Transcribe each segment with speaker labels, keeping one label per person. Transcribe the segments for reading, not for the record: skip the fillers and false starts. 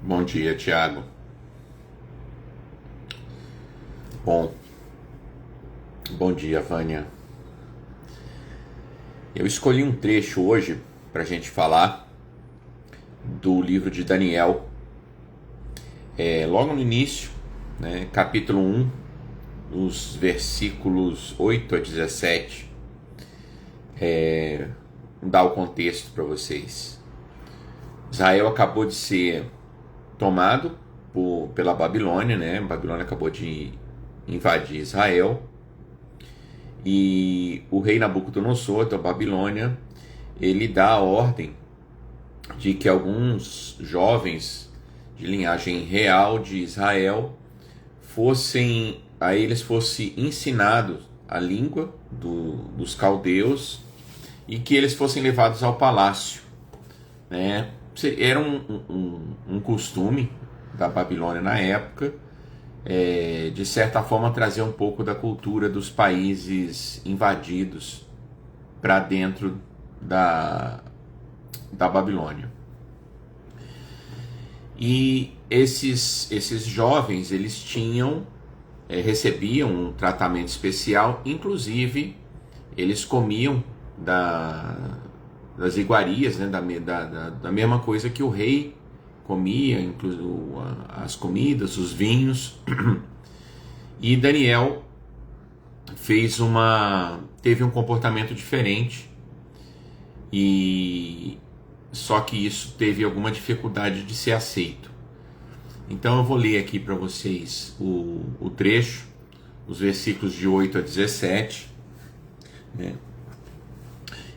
Speaker 1: Bom dia, Tiago. Bom, bom dia, Vânia. Eu escolhi um trecho hoje para a gente falar do livro de Daniel. Logo no início, né, capítulo 1, os versículos 8 a 17, dá o contexto para vocês. Israel acabou de ser tomado pela Babilônia, né? A Babilônia acabou de invadir Israel, e o rei Nabucodonosor da Babilônia, ele dá a ordem de que alguns jovens de linhagem real de Israel fossem ensinados a língua dos caldeus e que eles fossem levados ao palácio, né? Era um costume da Babilônia na época, de certa forma trazer um pouco da cultura dos países invadidos para dentro da Babilônia. E esses jovens, eles recebiam um tratamento especial, inclusive eles comiam das iguarias, né, da mesma coisa que o rei comia, inclusive as comidas, os vinhos. E Daniel teve um comportamento diferente, e só que isso teve alguma dificuldade de ser aceito. Então eu vou ler aqui para vocês o trecho, os versículos de 8 a 17, né?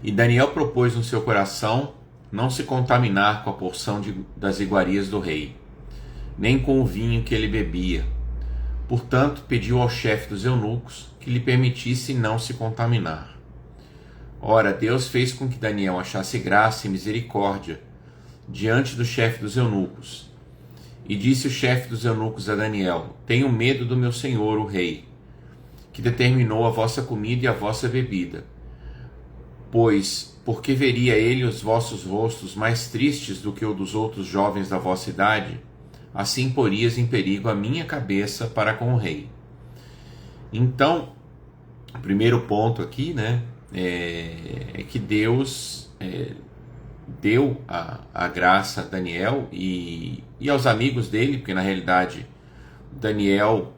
Speaker 1: E Daniel propôs no seu coração não se contaminar com a porção das iguarias do rei, nem com o vinho que ele bebia. Portanto, pediu ao chefe dos eunucos que lhe permitisse não se contaminar. Ora, Deus fez com que Daniel achasse graça e misericórdia diante do chefe dos eunucos. E disse o chefe dos eunucos a Daniel: Tenho medo do meu senhor, o rei, que determinou a vossa comida e a vossa bebida. Pois, porque veria ele os vossos rostos mais tristes do que o dos outros jovens da vossa idade, assim porias em perigo a minha cabeça para com o rei. Então, o primeiro ponto aqui, né, é que Deus deu a graça a Daniel e aos amigos dele, porque na realidade Daniel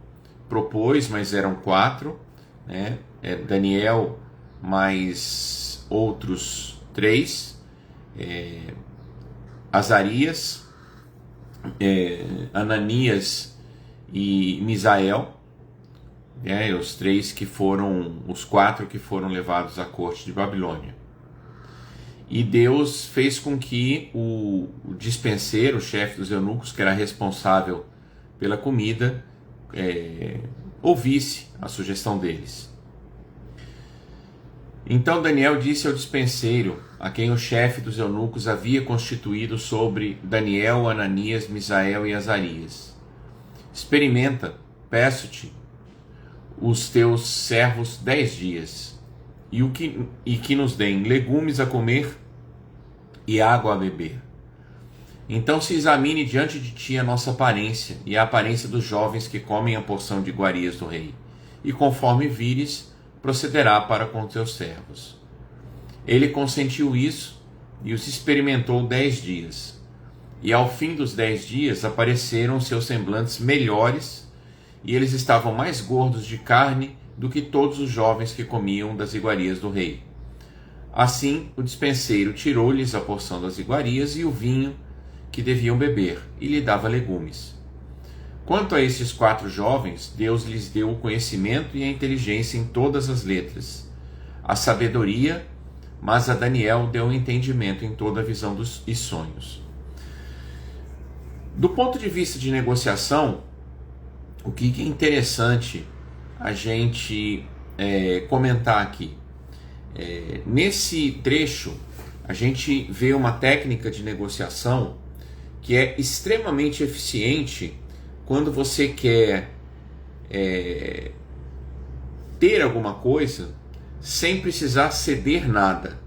Speaker 1: propôs, mas eram 4, né? Daniel mais outros 3, Azarias, Ananias e Misael, os 4 que foram levados à corte de Babilônia. E Deus fez com que o dispenseiro, o chefe dos eunucos, que era responsável pela comida, ouvisse a sugestão deles. Então Daniel disse ao dispenseiro, a quem o chefe dos eunucos havia constituído sobre Daniel, Ananias, Misael e Azarias: Experimenta, peço-te, os teus servos 10 dias, e que nos deem legumes a comer e água a beber. Então se examine diante de ti a nossa aparência e a aparência dos jovens que comem a porção de iguarias do rei, e conforme vires, procederá para com teus servos. Ele consentiu isso e os experimentou 10 dias. E ao fim dos 10 dias apareceram seus semblantes melhores, e eles estavam mais gordos de carne do que todos os jovens que comiam das iguarias do rei. Assim, o dispenseiro tirou-lhes a porção das iguarias e o vinho que deviam beber, e lhe dava legumes. Quanto a esses 4 jovens, Deus lhes deu o conhecimento e a inteligência em todas as letras, a sabedoria, mas a Daniel deu o entendimento em toda a visão e sonhos. Do ponto de vista de negociação, o que é interessante a gente comentar aqui? Nesse trecho, a gente vê uma técnica de negociação que é extremamente eficiente quando você quer ter alguma coisa sem precisar ceder nada.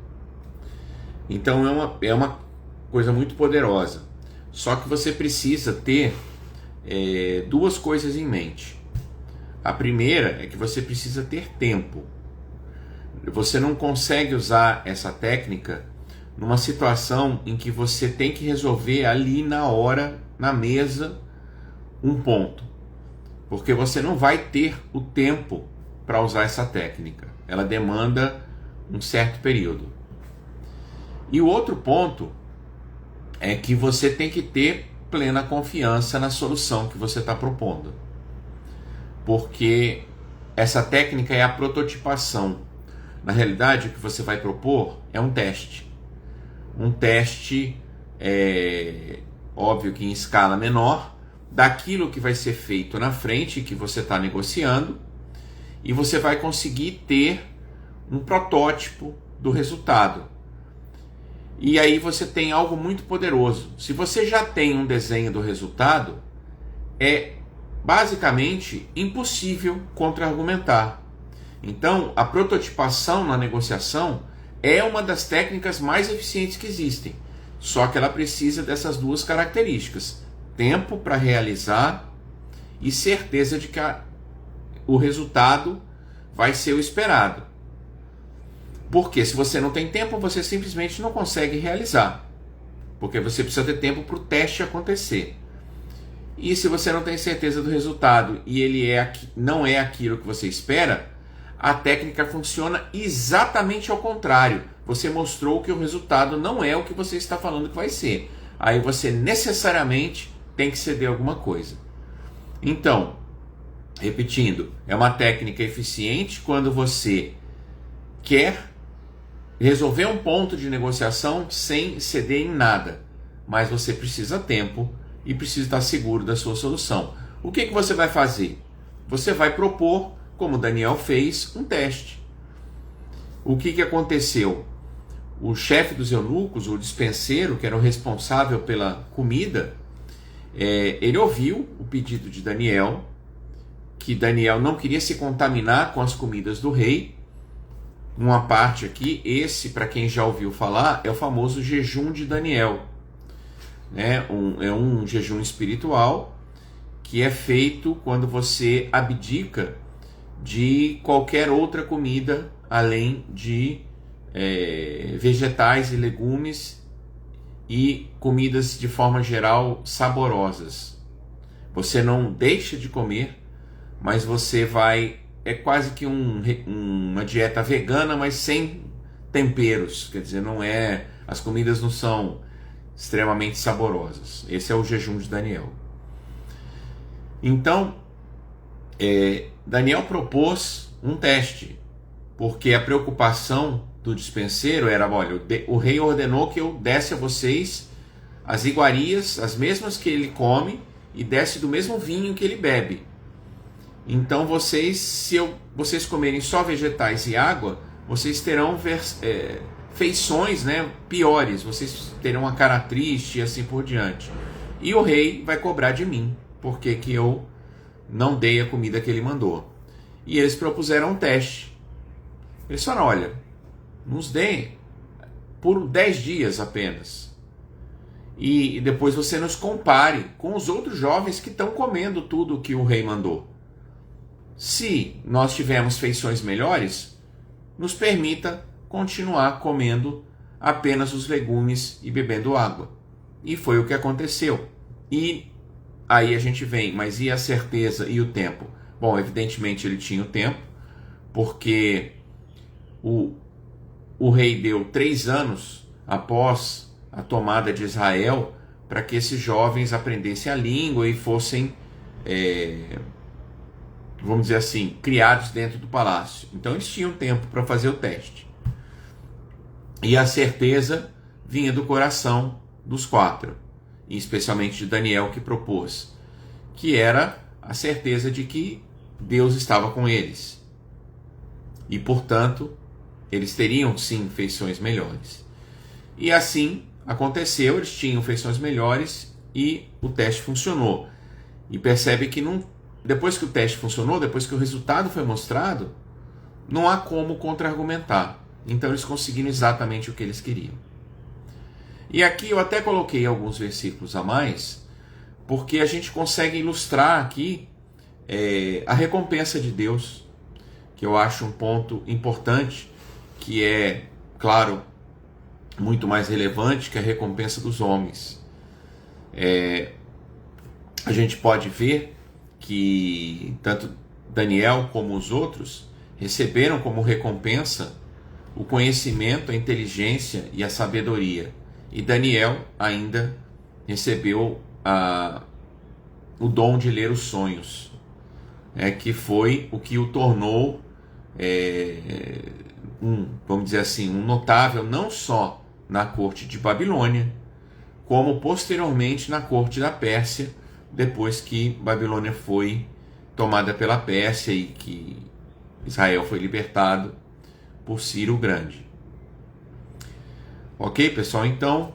Speaker 1: Então é uma coisa muito poderosa. Só que você precisa ter duas coisas em mente. A primeira é que você precisa ter tempo. Você não consegue usar essa técnica numa situação em que você tem que resolver ali na hora, na mesa, um ponto. Porque você não vai ter o tempo para usar essa técnica. Ela demanda um certo período. E o outro ponto é que você tem que ter plena confiança na solução que você está propondo. Porque essa técnica é a prototipação. Na realidade, o que você vai propor é um teste. Um teste, óbvio que em escala menor, daquilo que vai ser feito na frente, que você está negociando, e você vai conseguir ter um protótipo do resultado. E aí você tem algo muito poderoso. Se você já tem um desenho do resultado, é basicamente impossível contra-argumentar. Então, a prototipação na negociação é uma das técnicas mais eficientes que existem. Só que ela precisa dessas duas características: tempo para realizar e certeza de que o resultado vai ser o esperado. Porque se você não tem tempo, você simplesmente não consegue realizar. Porque você precisa ter tempo para o teste acontecer. E se você não tem certeza do resultado e ele não é aquilo que você espera, a técnica funciona exatamente ao contrário. Você mostrou que o resultado não é o que você está falando que vai ser. Aí você necessariamente tem que ceder alguma coisa. Então, repetindo, é uma técnica eficiente quando você quer resolver um ponto de negociação sem ceder em nada, mas você precisa de tempo e precisa estar seguro da sua solução. O que você vai fazer? Você vai propor, como o Daniel fez, um teste. O que aconteceu? O chefe dos eunucos, o dispenseiro, que era o responsável pela comida, ele ouviu o pedido de Daniel, que Daniel não queria se contaminar com as comidas do rei. Uma parte aqui, esse, para quem já ouviu falar, é o famoso jejum de Daniel. É um jejum espiritual que é feito quando você abdica de qualquer outra comida além de vegetais e legumes e comidas de forma geral saborosas. Você não deixa de comer, mas você vai... É quase que uma dieta vegana, mas sem temperos. Quer dizer, as comidas não são extremamente saborosas. Esse é o jejum de Daniel. Então, Daniel propôs um teste, porque a preocupação do dispenseiro era: olha, o rei ordenou que eu desse a vocês as iguarias, as mesmas que ele come, e desse do mesmo vinho que ele bebe. Então se vocês comerem só vegetais e água, vocês terão feições, piores, vocês terão uma cara triste e assim por diante. E o rei vai cobrar de mim, porque que eu não dei a comida que ele mandou. E eles propuseram um teste. Eles falaram: olha, nos deem por 10 dias apenas. E depois você nos compare com os outros jovens que estão comendo tudo o que o rei mandou. Se nós tivermos feições melhores, nos permita continuar comendo apenas os legumes e bebendo água. E foi o que aconteceu. E aí a gente vem, mas e a certeza e o tempo? Bom, evidentemente ele tinha o tempo, porque o rei deu 3 anos após a tomada de Israel para que esses jovens aprendessem a língua e fossem... vamos dizer assim, criados dentro do palácio. Então eles tinham tempo para fazer o teste. E a certeza vinha do coração dos 4, e especialmente de Daniel, que propôs, que era a certeza de que Deus estava com eles. E, portanto, eles teriam sim feições melhores. E assim aconteceu, eles tinham feições melhores e o teste funcionou. E percebe que depois que o teste funcionou, depois que o resultado foi mostrado, não há como contra-argumentar. Então eles conseguiram exatamente o que eles queriam. E aqui eu até coloquei alguns versículos a mais, porque a gente consegue ilustrar aqui a recompensa de Deus, que eu acho um ponto importante, que é, claro, muito mais relevante que a recompensa dos homens. A gente pode ver que tanto Daniel como os outros receberam como recompensa o conhecimento, a inteligência e a sabedoria. E Daniel ainda recebeu o dom de ler os sonhos, que foi o que o tornou, vamos dizer assim, um notável não só na corte de Babilônia, como posteriormente na corte da Pérsia, depois que Babilônia foi tomada pela Pérsia e que Israel foi libertado por Ciro o Grande. Ok, pessoal? Então,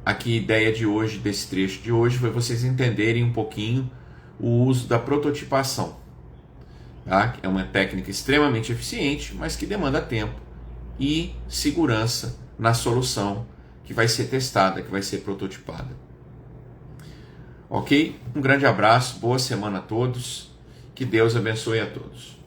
Speaker 1: aqui a ideia de hoje, desse trecho de hoje, foi vocês entenderem um pouquinho o uso da prototipação. Tá? É uma técnica extremamente eficiente, mas que demanda tempo e segurança na solução que vai ser testada, que vai ser prototipada. Ok? Um grande abraço, boa semana a todos, que Deus abençoe a todos.